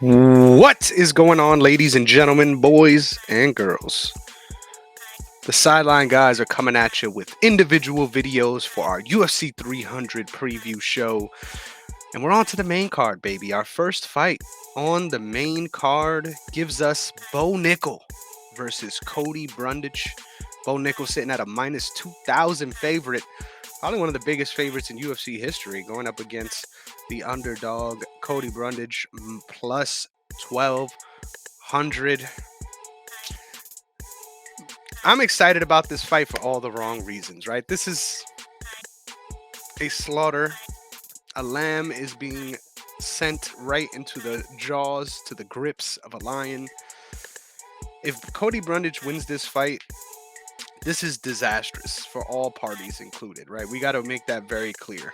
What is going on, ladies and gentlemen, boys and girls? The Sideline Guys are coming at you with individual videos for our UFC 300 preview show. And we're on to the main card, baby. Our first fight on the main card gives us Bo Nickal versus Cody Brundage. Bo Nickal sitting at a minus 2,000 favorite. Probably one of the biggest favorites in UFC history, going up against the underdog Cody Brundage plus 1,200. I'm excited about this fight for all the wrong reasons, right? This is a slaughter. A lamb is being sent right into the jaws, to the grips of a lion. If Cody Brundage wins this fight, this is disastrous for all parties included, right? We got to make that very clear.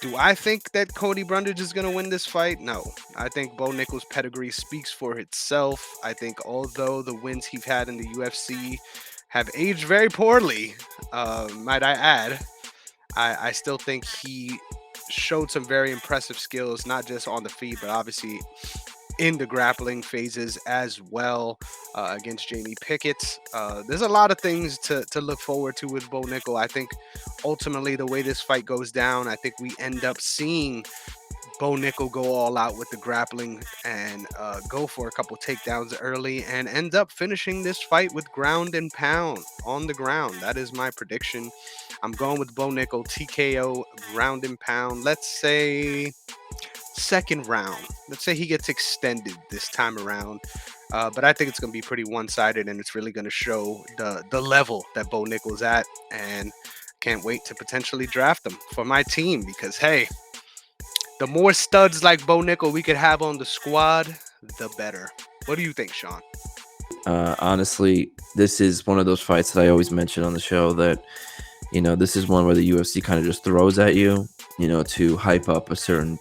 Do I think that Cody Brundage is going to win this fight? No. I think Bo Nickal's pedigree speaks for itself. I think although the wins he's had in the UFC have aged very poorly, might I add, I still think he showed some very impressive skills, not just on the feet, but obviously in the grappling phases as well against Jamie Pickett. There's a lot of things to look forward to with Bo Nickal. I think ultimately the way this fight goes down, I think we end up seeing Bo Nickal go all out with the grappling and go for a couple takedowns early and end up finishing this fight with ground and pound on the ground. That is my prediction. I'm going with Bo Nickal, TKO, ground and pound. Let's say second round. Let's say he gets extended this time around. But I think it's going to be pretty one-sided, and it's really going to show the level that Bo Nickal's at. And can't wait to potentially draft him for my team because, hey, the more studs like Bo Nickal we could have on the squad, the better. What do you think, Sean? Honestly, this is one of those fights that I always mention on the show that, this is one where the UFC kind of just throws at you, to hype up a certain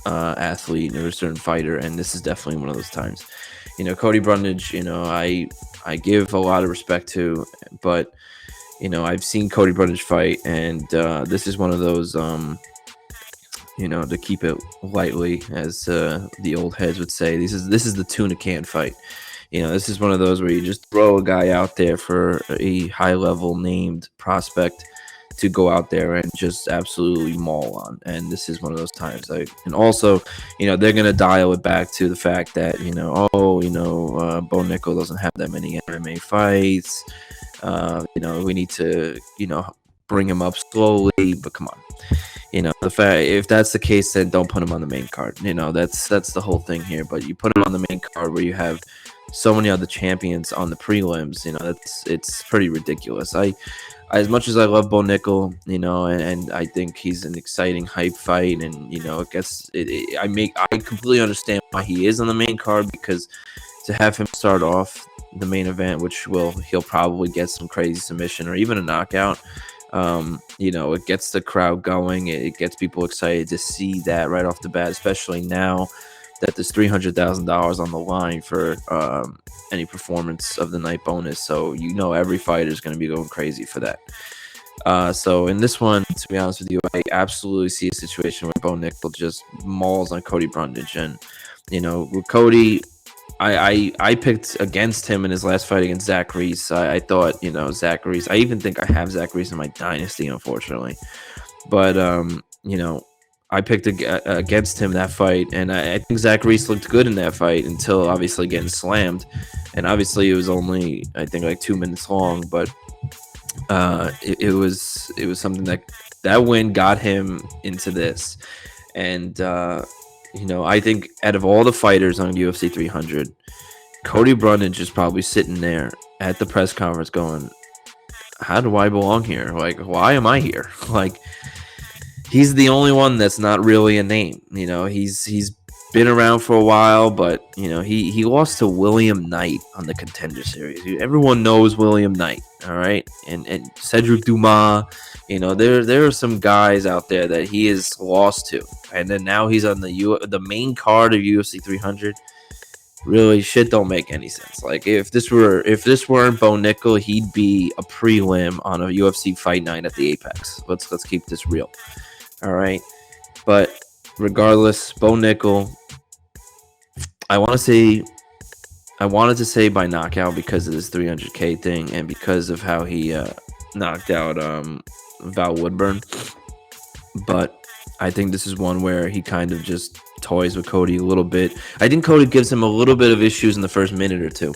athlete or a certain fighter, and this is definitely one of those times. Cody Brundage, I give a lot of respect to, but I've seen Cody Brundage fight, and this is one of those to keep it lightly, as the old heads would say. This is the tuna can fight. This is one of those where you just throw a guy out there for a high level named prospect to go out there and just absolutely maul on. And this is one of those times. And also, they're going to dial it back to the fact that, Bo Nickal doesn't have that many MMA fights. We need to, bring him up slowly, but come on. The fact, if that's the case, then don't put him on the main card. That's the whole thing here. But you put him on the main card where you have so many other champions on the prelims. It's pretty ridiculous. As much as I love Bo Nickal, and I think he's an exciting hype fight, and I completely understand why he is on the main card, because to have him start off the main event, which he'll probably get some crazy submission or even a knockout. It gets the crowd going. It gets people excited to see that right off the bat, especially now that there's $300,000 on the line for any performance of the night bonus. So every fighter is going to be going crazy for that. So in this one, to be honest with you, I absolutely see a situation where Bo Nickal just mauls on Cody Brundage, and with Cody, I picked against him in his last fight against Zach Reese. I thought, Zach Reese. I even think I have Zach Reese in my dynasty, unfortunately. But, I picked against him that fight. And I think Zach Reese looked good in that fight until obviously getting slammed. And obviously it was only, I think, like 2 minutes long. But it was something that win got him into this. And, I think out of all the fighters on UFC 300, Cody Brundage is probably sitting there at the press conference going, how do I belong here? Like, why am I here? Like, he's the only one that's not really a name. He's been around for a while, but, he lost to William Knight on the Contender Series. Everyone knows William Knight, all right? And Cedric Dumas. There are some guys out there that he is lost to, and then now he's on the main card of UFC 300. Really, shit don't make any sense. Like, if this weren't Bo Nickal, he'd be a prelim on a UFC fight night at the Apex. Let's keep this real, all right? But regardless, Bo Nickal, I want to say I wanted to say by knockout because of this 300K thing and because of how he knocked out Val Woodburn. But I think this is one where he kind of just toys with Cody a little bit. I think Cody gives him a little bit of issues in the first minute or two.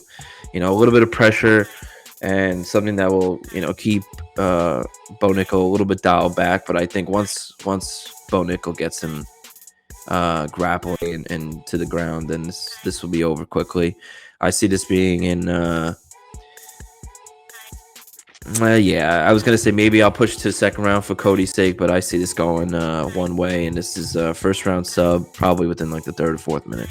A little bit of pressure and something that will, keep Bo Nickal a little bit dialed back. But I think once Bo Nickal gets him grappling and to the ground, then this will be over quickly. I see this being in I was gonna say maybe I'll push to the second round for Cody's sake, but I see this going one way, and this is first round sub probably within like the third or fourth minute.